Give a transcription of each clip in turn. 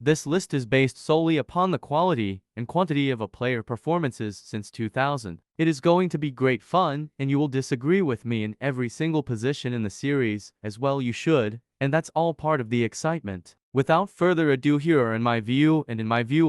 This list is based solely upon the quality and quantity of a player performances since 2000. It is going to be great fun, and you will disagree with me in every single position in the series, as well you should, and that's all part of the excitement. Without further ado, here are in my view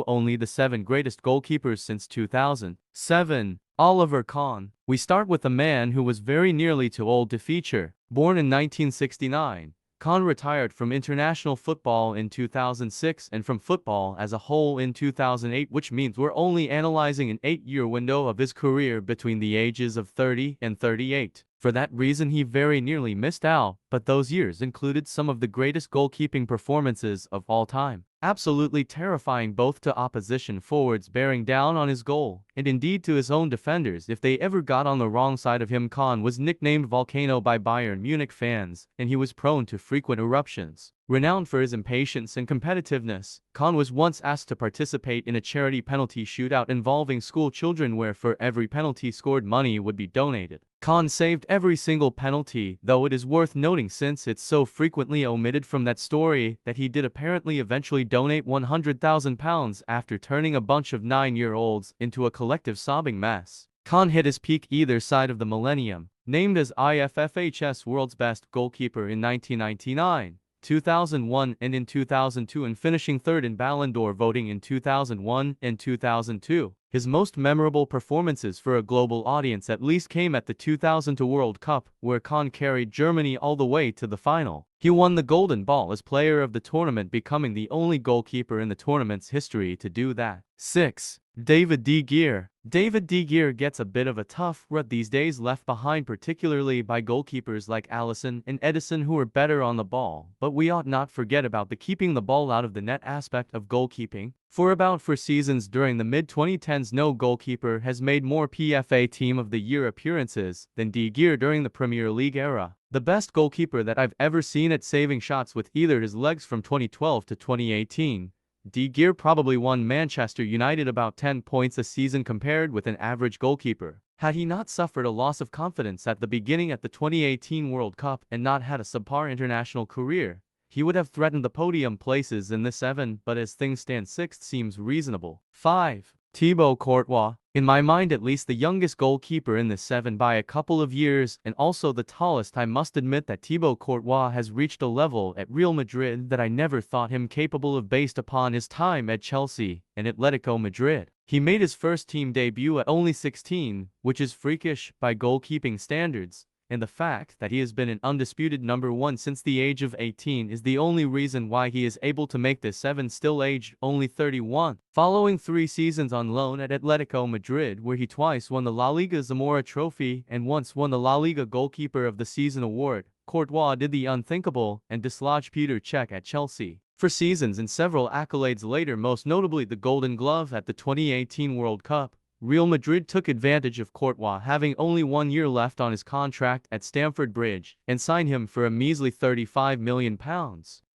only the 7 greatest goalkeepers since 2000. 7. Oliver Kahn. We start with a man who was very nearly too old to feature. Born in 1969, Kahn retired from international football in 2006 and from football as a whole in 2008, which means we're only analyzing an 8-year window of his career between the ages of 30 and 38. For that reason, he very nearly missed out, but those years included some of the greatest goalkeeping performances of all time. Absolutely terrifying both to opposition forwards bearing down on his goal, and indeed to his own defenders if they ever got on the wrong side of him. Kahn was nicknamed Volcano by Bayern Munich fans, and he was prone to frequent eruptions. Renowned for his impatience and competitiveness, Kahn was once asked to participate in a charity penalty shootout involving school children where for every penalty scored money would be donated. Kahn saved every single penalty, though it is worth noting, since it's so frequently omitted from that story, that he did apparently eventually donate £100,000 after turning a bunch of 9-year-olds into a collective sobbing mess. Kahn hit his peak either side of the millennium, named as IFFH's world's best goalkeeper in 1999. 2001 and in 2002, and finishing third in Ballon d'Or voting in 2001 and 2002. His most memorable performances for a global audience at least came at the 2002 World Cup, where Kahn carried Germany all the way to the final. He won the Golden Ball as player of the tournament, becoming the only goalkeeper in the tournament's history to do that. 6. David de Gea. David de Gea gets a bit of a tough rut these days, left behind particularly by goalkeepers like Alisson and Edison, who are better on the ball, but we ought not forget about the keeping the ball out of the net aspect of goalkeeping. For about 4 seasons during the mid-2010s, no goalkeeper has made more PFA Team of the Year appearances than de Gea during the Premier League era. The best goalkeeper that I've ever seen at saving shots with either his legs from 2012 to 2018. De Gea probably won Manchester United about 10 points a season compared with an average goalkeeper. Had he not suffered a loss of confidence at the beginning at the 2018 World Cup and not had a subpar international career, he would have threatened the podium places in the 7, but as things stand, 6th seems reasonable. 5. Thibaut Courtois. In my mind, at least the youngest goalkeeper in the 7 by a couple of years, and also the tallest. I must admit that Thibaut Courtois has reached a level at Real Madrid that I never thought him capable of based upon his time at Chelsea and Atletico Madrid. He made his first team debut at only 16, which is freakish by goalkeeping standards, and the fact that he has been an undisputed number 1 since the age of 18 is the only reason why he is able to make this 7, still aged only 31. Following 3 seasons on loan at Atletico Madrid, where he twice won the La Liga Zamora Trophy and once won the La Liga Goalkeeper of the Season award, Courtois did the unthinkable and dislodged Peter Cech at Chelsea. For seasons and several accolades later, most notably the Golden Glove at the 2018 World Cup, Real Madrid took advantage of Courtois having only 1 year left on his contract at Stamford Bridge and signed him for a measly £35 million.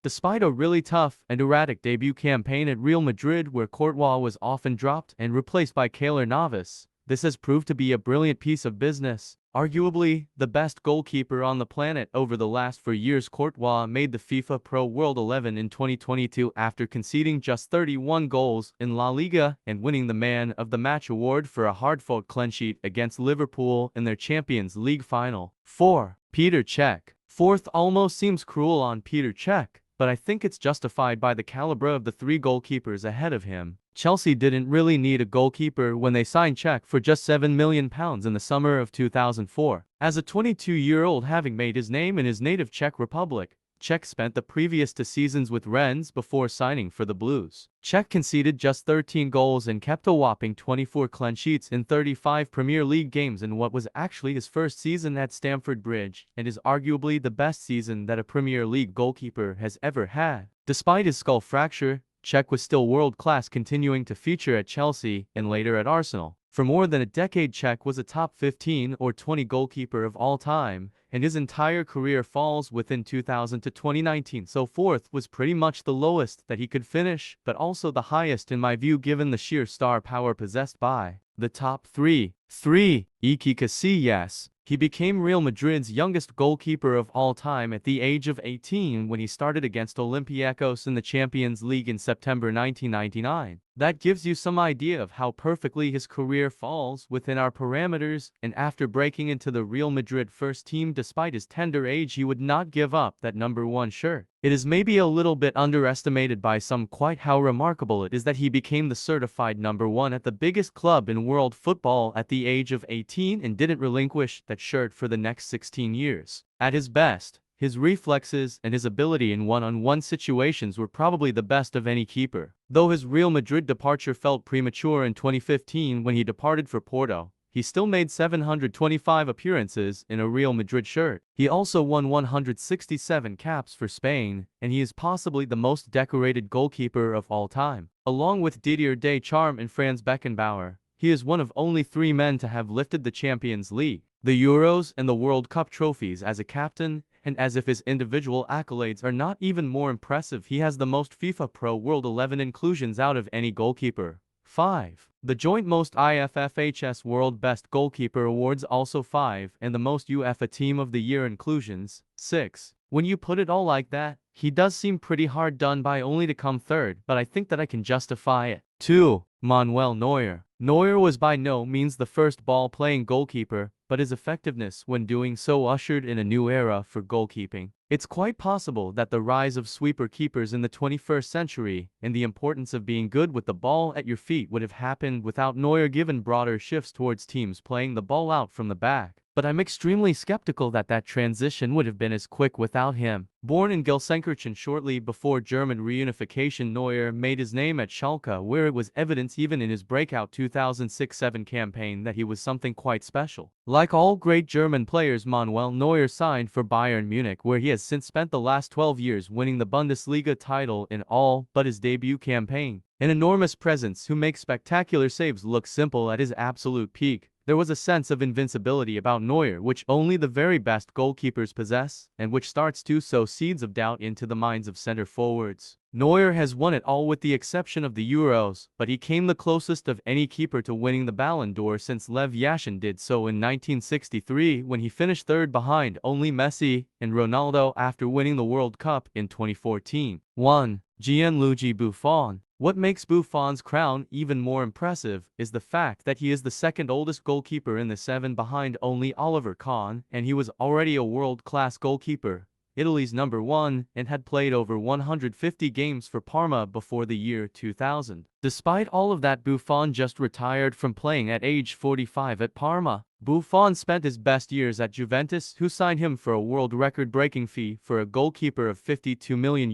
Despite a really tough and erratic debut campaign at Real Madrid, where Courtois was often dropped and replaced by Keylor Navas, this has proved to be a brilliant piece of business. Arguably the best goalkeeper on the planet over the last 4 years, Courtois made the FIFA Pro World 11 in 2022 after conceding just 31 goals in La Liga and winning the Man of the Match award for a hard-fought clean sheet against Liverpool in their Champions League final. 4. Peter Cech. 4th almost seems cruel on Peter Cech, but I think it's justified by the caliber of the 3 goalkeepers ahead of him. Chelsea didn't really need a goalkeeper when they signed Cech for just £7 million in the summer of 2004. As a 22-year-old, having made his name in his native Czech Republic, Cech spent the previous 2 seasons with Rennes before signing for the Blues. Cech conceded just 13 goals and kept a whopping 24 clean sheets in 35 Premier League games in what was actually his first season at Stamford Bridge, and is arguably the best season that a Premier League goalkeeper has ever had. Despite his skull fracture, Cech was still world-class, continuing to feature at Chelsea and later at Arsenal. For more than a decade, Cech was a top 15 or 20 goalkeeper of all time, and his entire career falls within 2000 to 2019, so 4th was pretty much the lowest that he could finish, but also the highest in my view given the sheer star power possessed by the top 3. 3. Iker Casillas. He became Real Madrid's youngest goalkeeper of all time at the age of 18 when he started against Olympiacos in the Champions League in September 1999. That gives you some idea of how perfectly his career falls within our parameters, and after breaking into the Real Madrid first team despite his tender age, he would not give up that number 1 shirt. It is maybe a little bit underestimated by some quite how remarkable it is that he became the certified number 1 at the biggest club in world football at the age of 18 and didn't relinquish that shirt for the next 16 years. At his best, his reflexes and his ability in one-on-one situations were probably the best of any keeper. Though his Real Madrid departure felt premature in 2015 when he departed for Porto, he still made 725 appearances in a Real Madrid shirt. He also won 167 caps for Spain, and he is possibly the most decorated goalkeeper of all time. Along with Didier Deschamps and Franz Beckenbauer, he is one of only 3 men to have lifted the Champions League, the Euros and the World Cup trophies as a captain, and as if his individual accolades are not even more impressive, he has the most FIFA Pro World 11 inclusions out of any goalkeeper. 5. The joint most IFFHS World Best Goalkeeper awards also 5, and the most UEFA Team of the Year inclusions, 6. When you put it all like that, he does seem pretty hard done by only to come 3rd, but I think that I can justify it. 2. Manuel Neuer. Neuer was by no means the first ball-playing goalkeeper, but his effectiveness when doing so ushered in a new era for goalkeeping. It's quite possible that the rise of sweeper keepers in the 21st century and the importance of being good with the ball at your feet would have happened without Neuer, given broader shifts towards teams playing the ball out from the back. But I'm extremely skeptical that that transition would have been as quick without him. Born in Gelsenkirchen shortly before German reunification, Neuer made his name at Schalke, where it was evident even in his breakout 2006-07 campaign that he was something quite special. Like all great German players, Manuel Neuer signed for Bayern Munich, where he has since spent the last 12 years winning the Bundesliga title in all but his debut campaign. An enormous presence who makes spectacular saves look simple at his absolute peak. There was a sense of invincibility about Neuer which only the very best goalkeepers possess, and which starts to sow seeds of doubt into the minds of center forwards. Neuer has won it all with the exception of the Euros, but he came the closest of any keeper to winning the Ballon d'Or since Lev Yashin did so in 1963 when he finished 3rd behind only Messi and Ronaldo after winning the World Cup in 2014. 1. Gianluigi Buffon. What makes Buffon's crown even more impressive is the fact that he is the 2nd oldest goalkeeper in the 7 behind only Oliver Kahn, and he was already a world-class goalkeeper, Italy's number 1, and had played over 150 games for Parma before the year 2000. Despite all of that, Buffon just retired from playing at age 45 at Parma. Buffon spent his best years at Juventus, who signed him for a world record-breaking fee for a goalkeeper of €52 million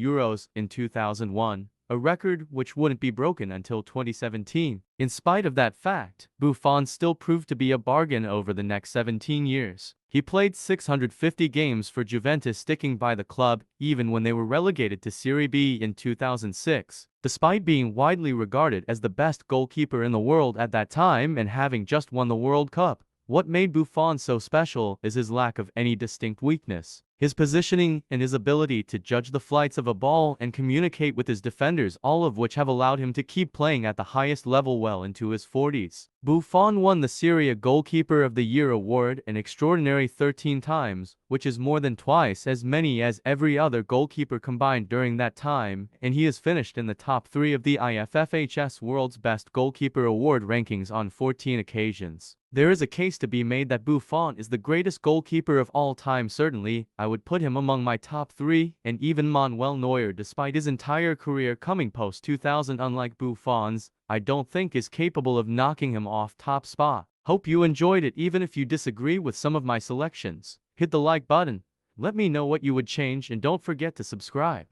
in 2001. A record which wouldn't be broken until 2017. In spite of that fact, Buffon still proved to be a bargain over the next 17 years. He played 650 games for Juventus, sticking by the club even when they were relegated to Serie B in 2006. Despite being widely regarded as the best goalkeeper in the world at that time and having just won the World Cup, what made Buffon so special is his lack of any distinct weakness. His positioning and his ability to judge the flights of a ball and communicate with his defenders, all of which have allowed him to keep playing at the highest level well into his 40s. Buffon won the Serie A Goalkeeper of the Year award an extraordinary 13 times, which is more than twice as many as every other goalkeeper combined during that time, and he has finished in the top 3 of the IFFHS World's Best Goalkeeper Award rankings on 14 occasions. There is a case to be made that Buffon is the greatest goalkeeper of all time. Certainly, I would put him among my top 3, and even Manuel Neuer, despite his entire career coming post-2000, unlike Buffon's, I don't think is capable of knocking him off top spot. Hope you enjoyed it. Even if you disagree with some of my selections, hit the like button. Let me know what you would change, and don't forget to subscribe.